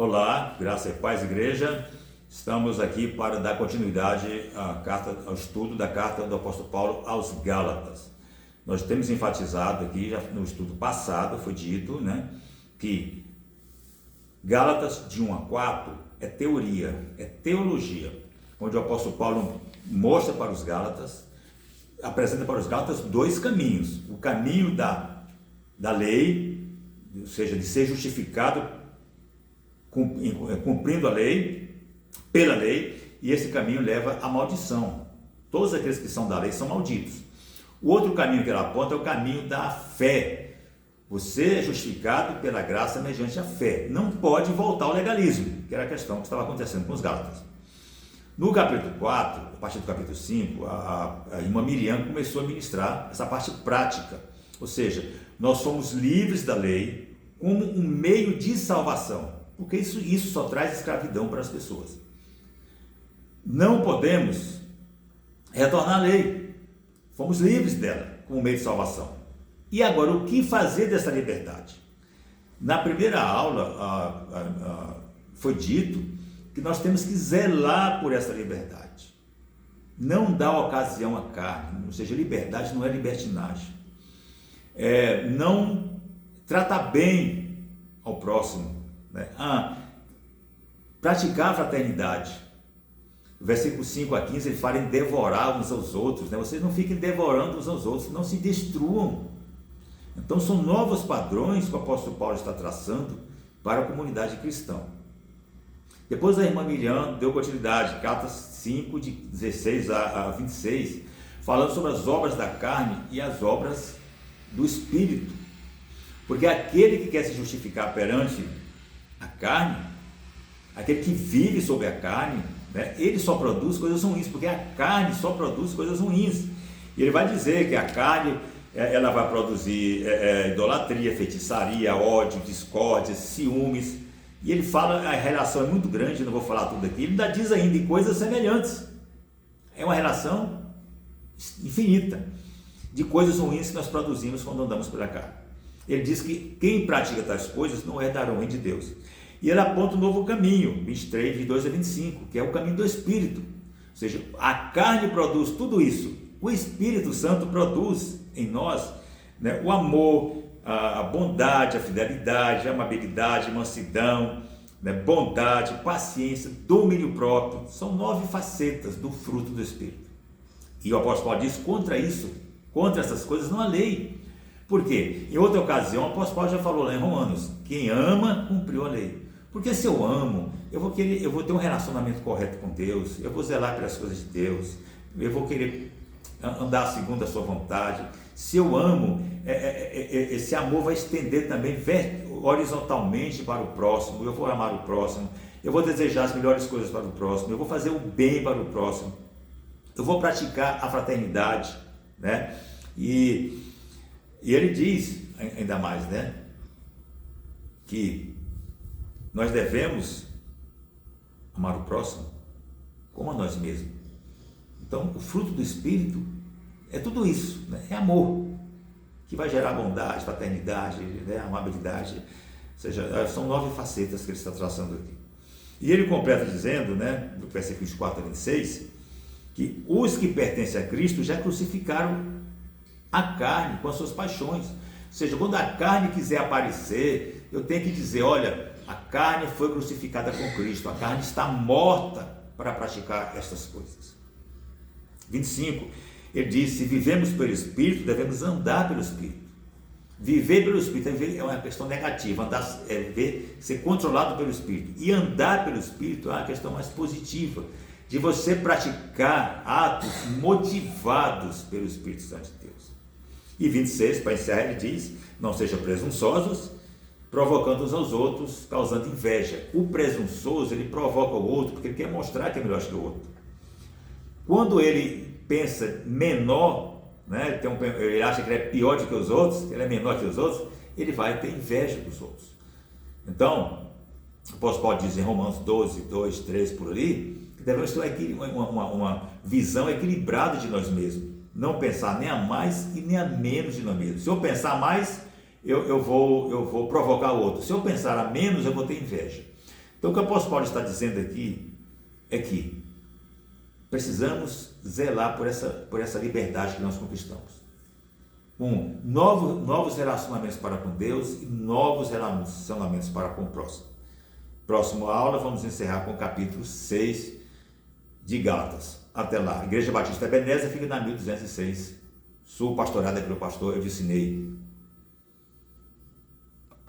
Olá, graça e paz, igreja. Estamos aqui para dar continuidade ao estudo da carta do apóstolo Paulo aos Gálatas. Nós temos enfatizado aqui, já no estudo passado foi dito, que Gálatas de 1 a 4 é teoria, é teologia, onde o apóstolo Paulo mostra para os Gálatas, apresenta para os Gálatas dois caminhos: o caminho da lei, ou seja, de ser justificado cumprindo a lei, pela lei, e esse caminho leva à maldição. Todos aqueles que são da lei são malditos. O outro caminho que ela aponta é o caminho da fé. Você é justificado pela graça mediante a fé. Não pode voltar ao legalismo, que era a questão que estava acontecendo com os Gálatas. No capítulo 4, a partir do capítulo 5, a irmã Miriam começou a ministrar essa parte prática. Ou seja, nós somos livres da lei como um meio de salvação, porque isso só traz escravidão para as pessoas. Não podemos retornar à lei. Fomos livres dela como meio de salvação. E agora, o que fazer dessa liberdade? Na primeira aula foi dito que nós temos que zelar por essa liberdade. Não dar ocasião à carne, ou seja, liberdade não é libertinagem. Não tratar bem ao próximo. Praticar a fraternidade. O versículo 5 a 15 ele fala em devorar uns aos outros, Vocês não fiquem devorando uns aos outros, não se destruam. Então são novos padrões que o apóstolo Paulo está traçando para a comunidade cristã. Depois a irmã Miriam deu continuidade, Gálatas 5 de 16 a 26, falando sobre as obras da carne e as obras do Espírito. Porque aquele que quer se justificar perante a carne, aquele que vive sobre a carne, ele só produz coisas ruins, porque a carne só produz coisas ruins. E ele vai dizer que a carne ela vai produzir idolatria, feitiçaria, ódio, discórdia, ciúmes. E ele fala, a relação é muito grande, não vou falar tudo aqui, ele ainda diz ainda em coisas semelhantes. É uma relação infinita de coisas ruins que nós produzimos quando andamos pela carne. Ele diz que quem pratica tais coisas não herdará o reino de Deus. E ele aponta um novo caminho, 23, de 2 a 25, que é o caminho do Espírito. Ou seja, a carne produz tudo isso. O Espírito Santo produz em nós o amor, a bondade, a fidelidade, a amabilidade, a mansidão, bondade, paciência, domínio próprio. São 9 facetas do fruto do Espírito. E o apóstolo Paulo diz, contra isso, contra essas coisas não há lei. Por quê? Em outra ocasião, o apóstolo Paulo já falou lá em Romanos, quem ama, cumpriu a lei. Porque se eu amo, eu vou ter um relacionamento correto com Deus, eu vou zelar pelas coisas de Deus, eu vou querer andar segundo a sua vontade. Se eu amo, esse amor vai estender também horizontalmente para o próximo, eu vou amar o próximo, eu vou desejar as melhores coisas para o próximo, eu vou fazer o bem para o próximo, eu vou praticar a fraternidade, E ele diz ainda mais, que nós devemos amar o próximo como a nós mesmos. Então, o fruto do Espírito é tudo isso, é amor, que vai gerar bondade, fraternidade, amabilidade, ou seja, são 9 facetas que ele está traçando aqui. E ele completa dizendo, no versículo 4 a 26, que os que pertencem a Cristo já crucificaram a carne com as suas paixões. Ou seja, quando a carne quiser aparecer, eu tenho que dizer, olha, a carne foi crucificada com Cristo, a carne está morta para praticar estas coisas. 25, ele diz, se vivemos pelo Espírito, devemos andar pelo Espírito. Viver pelo Espírito é uma questão negativa, ser controlado pelo Espírito. E andar pelo Espírito é uma questão mais positiva, de você praticar atos motivados pelo Espírito Santo de Deus. E 26, para encerrar, ele diz, não sejam presunçosos, provocando uns aos outros, causando inveja. O presunçoso, ele provoca o outro, porque ele quer mostrar que é melhor que o outro. Quando ele pensa menor, ele acha que ele é pior do que os outros, que ele é menor que os outros, ele vai ter inveja dos outros. Então, o apóstolo Paulo diz em Romanos 12, 2, 3, por ali, que devemos ter uma visão equilibrada de nós mesmos. Não pensar nem a mais e nem a menos de nós mesmos. Se eu pensar mais, eu vou provocar o outro. Se eu pensar a menos, eu vou ter inveja. Então, o que o apóstolo Paulo está dizendo aqui é que precisamos zelar por essa liberdade que nós conquistamos. Novos relacionamentos para com Deus e novos relacionamentos para com o próximo. Próxima aula, vamos encerrar com o capítulo 6 de Gálatas. Até lá. Igreja Batista Ebenezer fica na 1206. Sou pastorada pelo pastor Edilcinei.